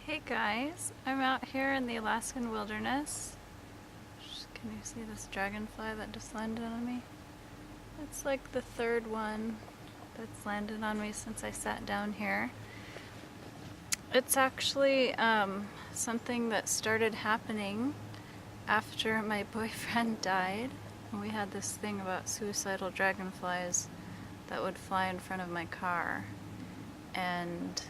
Hey guys, I'm out here in the Alaskan wilderness. Can you see this dragonfly that just landed on me? It's like the third one that's landed on me since I sat down here. It's actually something that started happening after my boyfriend died. We had this thing about suicidal dragonflies that would fly in front of my car. And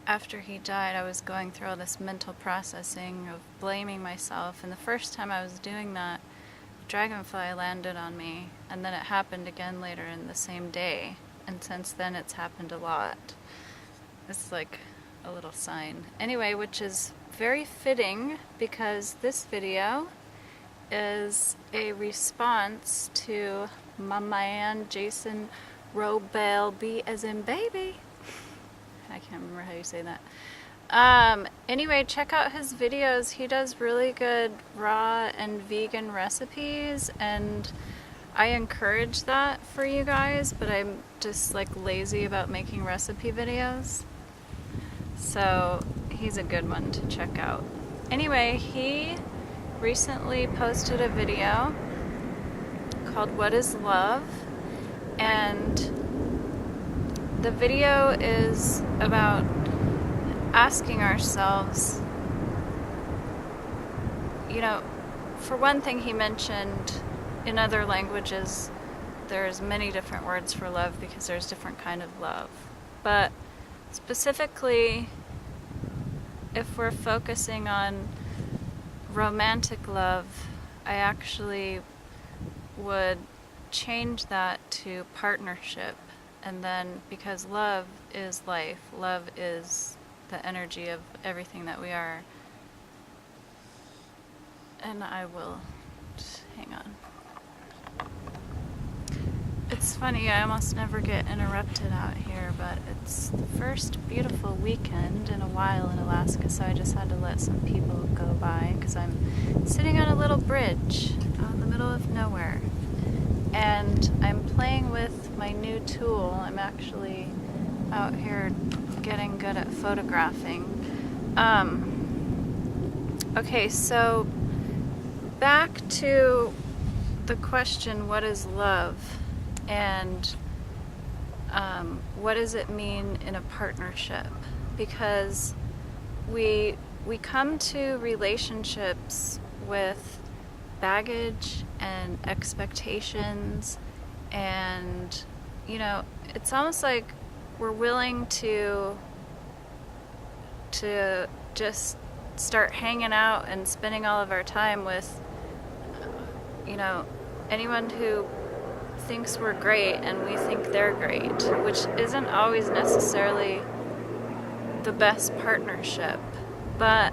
after he died, I was going through all this mental processing of blaming myself, and the first time I was doing that, a dragonfly landed on me, and then it happened again later in the same day, and since then it's happened a lot. It's like a little sign. Anyway, which is very fitting because this video is a response to my man Jason Wrobel, B as in baby. I can't remember how you say that. Anyway, check out his videos. He does really good raw and vegan recipes, and I encourage that for you guys, but I'm just like lazy about making recipe videos. So he's a good one to check out. Anyway, he recently posted a video called What is Love? And the video is about asking ourselves, you know, for one thing, he mentioned in other languages there's many different words for love because there's different kind of love. But specifically, if we're focusing on romantic love, I actually would change that to partnership. And then, because love is life, love is the energy of everything that we are. And I will just hang on. It's funny, I almost never get interrupted out here, but it's the first beautiful weekend in a while in Alaska, so I just had to let some people go by because I'm sitting on a little bridge out in the middle of nowhere. And I'm playing with my new tool. I'm actually out here getting good at photographing. Okay, so back to the question, what is love? And what does it mean in a partnership? Because we come to relationships with baggage and expectations, and you know, it's almost like we're willing to just start hanging out and spending all of our time with, you know, anyone who thinks we're great and we think they're great, which isn't always necessarily the best partnership. But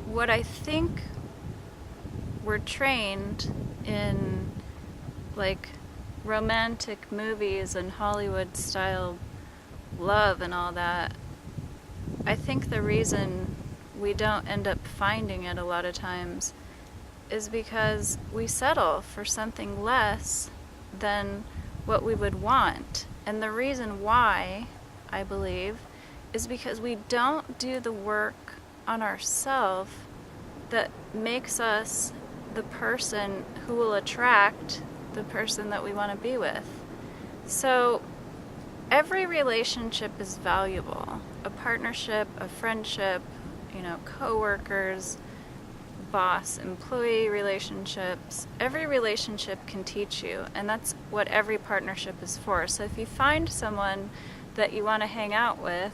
what I think we're trained in, like romantic movies and Hollywood style love and all that, I think the reason we don't end up finding it a lot of times is because we settle for something less than what we would want. And the reason why, I believe, is because we don't do the work on ourselves that makes us the person who will attract the person that we want to be with. So every relationship is valuable. A partnership, a friendship, you know, co-workers, boss-employee relationships. Every relationship can teach you, and that's what every partnership is for. So if you find someone that you want to hang out with,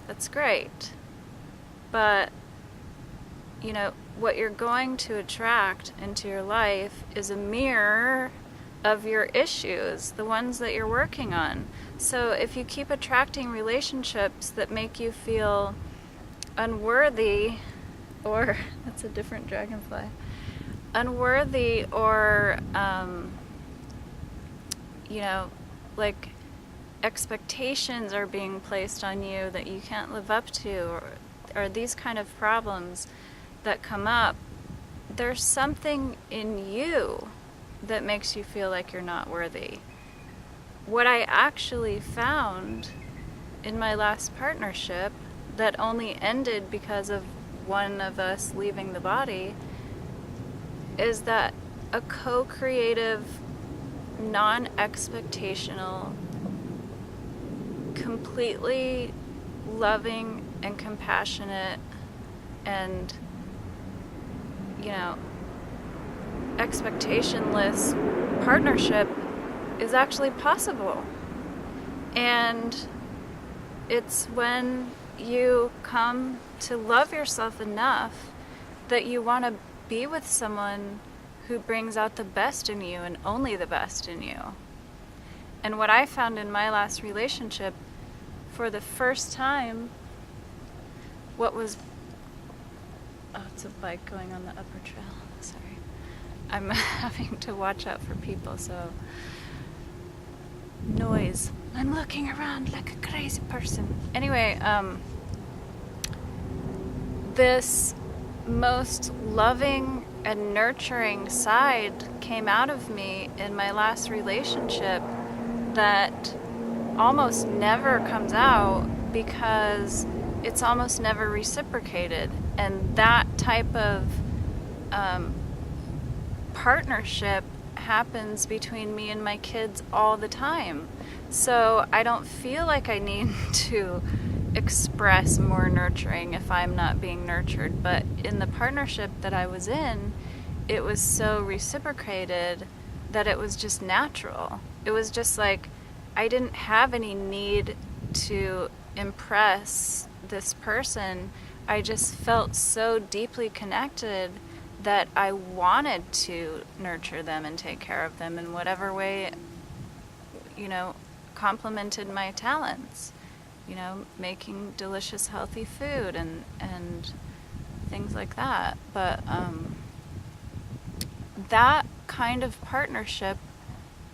that's great. But, you know, what you're going to attract into your life is a mirror of your issues, the ones that you're working on. So if you keep attracting relationships that make you feel unworthy, or that's a different dragonfly, unworthy, or you know, like expectations are being placed on you that you can't live up to, or these kind of problems that come up, there's something in you that makes you feel like you're not worthy. What I actually found in my last partnership that only ended because of one of us leaving the body is that a co-creative, non-expectational, completely loving and compassionate and, expectationless partnership is actually possible. And it's when you come to love yourself enough that you want to be with someone who brings out the best in you and only the best in you. And what I found in my last relationship, for the first time, it's a bike going on the upper trail. Sorry. I'm having to watch out for people, so noise. I'm looking around like a crazy person. Anyway, this most loving and nurturing side came out of me in my last relationship that almost never comes out because it's almost never reciprocated. And that type of partnership happens between me and my kids all the time. So I don't feel like I need to express more nurturing if I'm not being nurtured. But in the partnership that I was in, it was so reciprocated that it was just natural. It was just like I didn't have any need to impress this person. I just felt so deeply connected that I wanted to nurture them and take care of them in whatever way, complemented my talents. Making delicious, healthy food and things like that. But that kind of partnership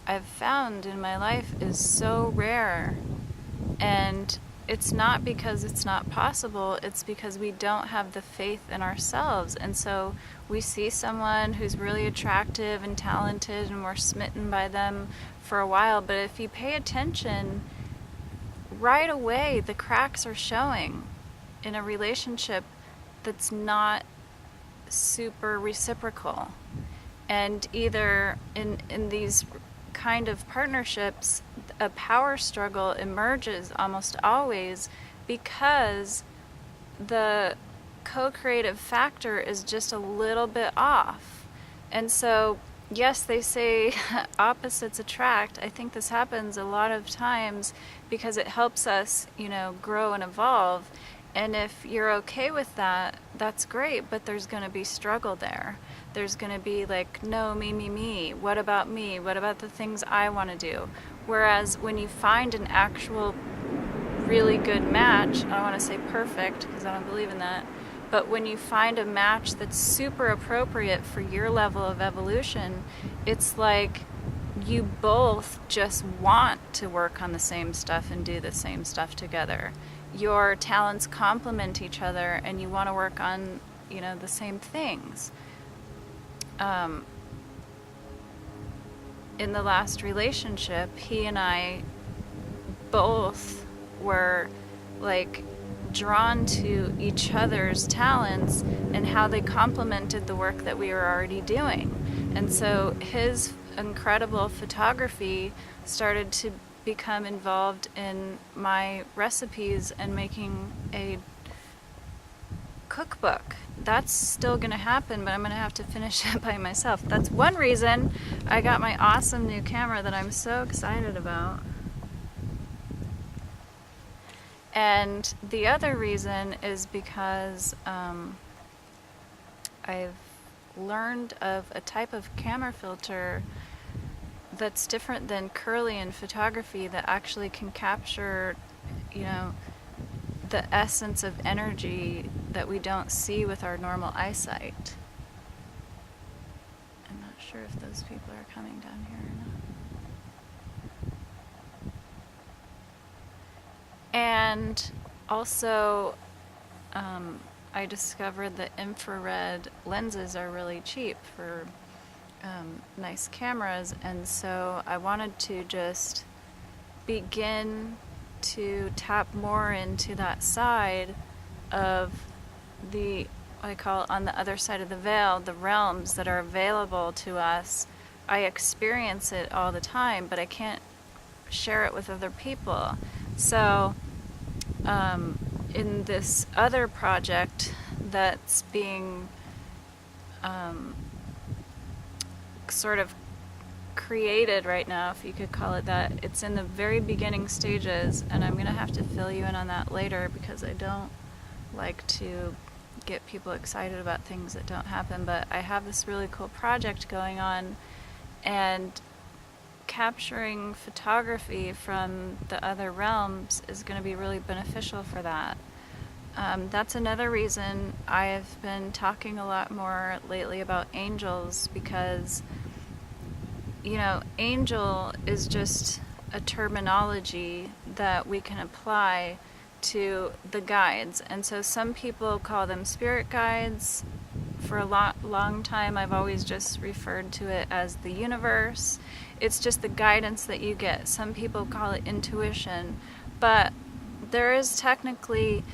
I've found in my life is so rare. And it's not because it's not possible, it's because we don't have the faith in ourselves. And so we see someone who's really attractive and talented and we're smitten by them for a while, but if you pay attention, right away the cracks are showing in a relationship that's not super reciprocal. And either in these kind of partnerships, a power struggle emerges almost always because the co-creative factor is just a little bit off. And so, yes, they say opposites attract. I think this happens a lot of times because it helps us, grow and evolve. And if you're okay with that, that's great, but there's going to be struggle there. There's going to be like, no, me. What about me? What about the things I want to do? Whereas when you find an actual really good match, I don't want to say perfect because I don't believe in that, but when you find a match that's super appropriate for your level of evolution, it's like you both just want to work on the same stuff and do the same stuff together. Your talents complement each other and you want to work on, the same things. In the last relationship, he and I both were like drawn to each other's talents and how they complemented the work that we were already doing. And so his incredible photography started to become involved in my recipes and making a cookbook. That's still going to happen, but I'm going to have to finish it by myself. That's one reason I got my awesome new camera that I'm so excited about. And the other reason is because I've learned of a type of camera filter that's different than Kirlian photography that actually can capture, the essence of energy that we don't see with our normal eyesight. I'm not sure if those people are coming down here or not. And also, I discovered that infrared lenses are really cheap for nice cameras, and so I wanted to just begin to tap more into that side of the, what I call on the other side of the veil, the realms that are available to us. I experience it all the time, but I can't share it with other people. So in this other project that's being sort of created right now, if you could call it that, it's in the very beginning stages, and I'm going to have to fill you in on that later because I don't like to get people excited about things that don't happen. But I have this really cool project going on, and capturing photography from the other realms is going to be really beneficial for that. That's another reason I have been talking a lot more lately about angels, because angel is just a terminology that we can apply to the guides. And so some people call them spirit guides. For a long time, I've always just referred to it as the universe. It's just the guidance that you get. Some people call it intuition. But there is technically,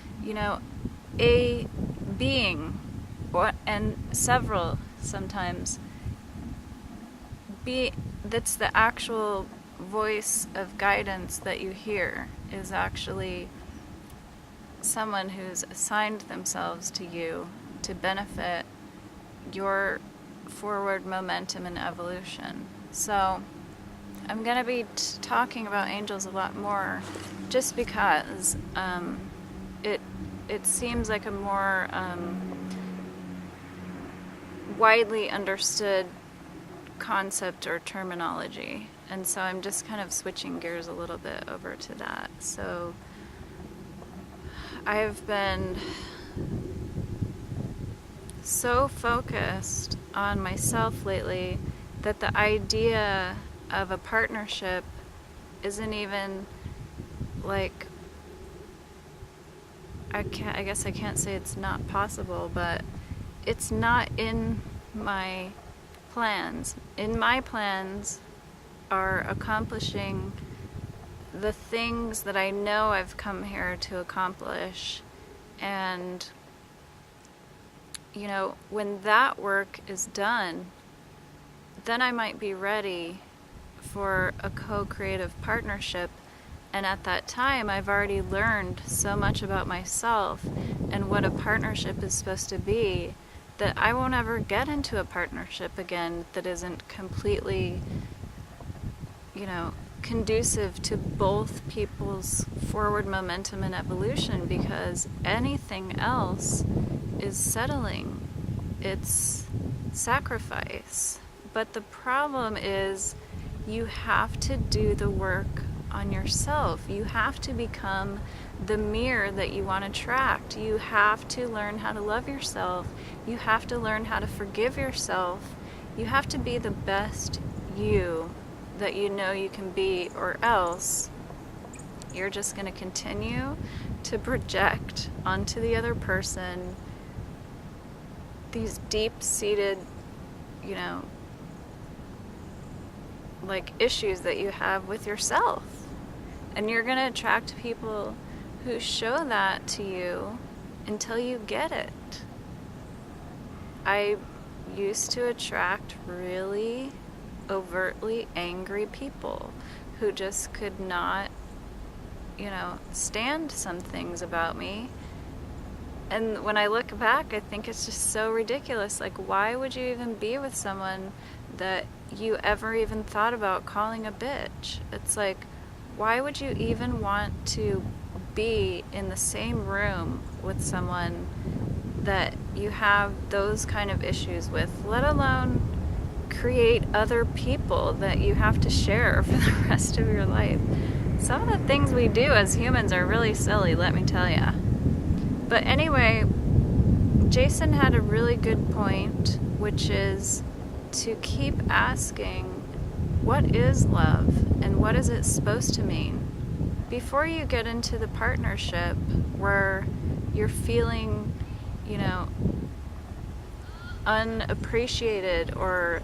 a being, and several sometimes, that's the actual voice of guidance that you hear is actually someone who's assigned themselves to you to benefit your forward momentum and evolution. So I'm going to be talking about angels a lot more, just because it seems like a more widely understood concept or terminology, and so I'm just kind of switching gears a little bit over to that. So I have been so focused on myself lately that the idea of a partnership isn't even like, I guess I can't say it's not possible, but it's not in my plans. In my plans are accomplishing the things that I know I've come here to accomplish. And when that work is done, then I might be ready for a co-creative partnership. And at that time, I've already learned so much about myself and what a partnership is supposed to be, that I won't ever get into a partnership again that isn't completely, conducive to both people's forward momentum and evolution, because anything else is settling. It's sacrifice. But the problem is you have to do the work on yourself. You have to become the mirror that you want to attract. You have to learn how to love yourself. You have to learn how to forgive yourself. You have to be the best you that you know you can be, or else you're just going to continue to project onto the other person these deep-seated, like issues that you have with yourself. And you're going to attract people who show that to you until you get it. I used to attract really overtly angry people who just could not, stand some things about me. And when I look back, I think it's just so ridiculous. Like, why would you even be with someone that you ever even thought about calling a bitch? It's like, why would you even want to be in the same room with someone that you have those kind of issues with, let alone create other people that you have to share for the rest of your life? Some of the things we do as humans are really silly, let me tell you. But anyway, Jason had a really good point, which is to keep asking, what is love and what is it supposed to mean? Before you get into the partnership where you're feeling, unappreciated or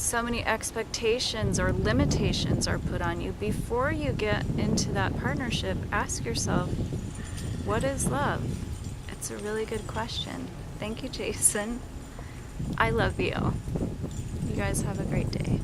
so many expectations or limitations are put on you. Before you get into that partnership, ask yourself, what is love? It's a really good question. Thank you, Jason. I love you. You guys have a great day.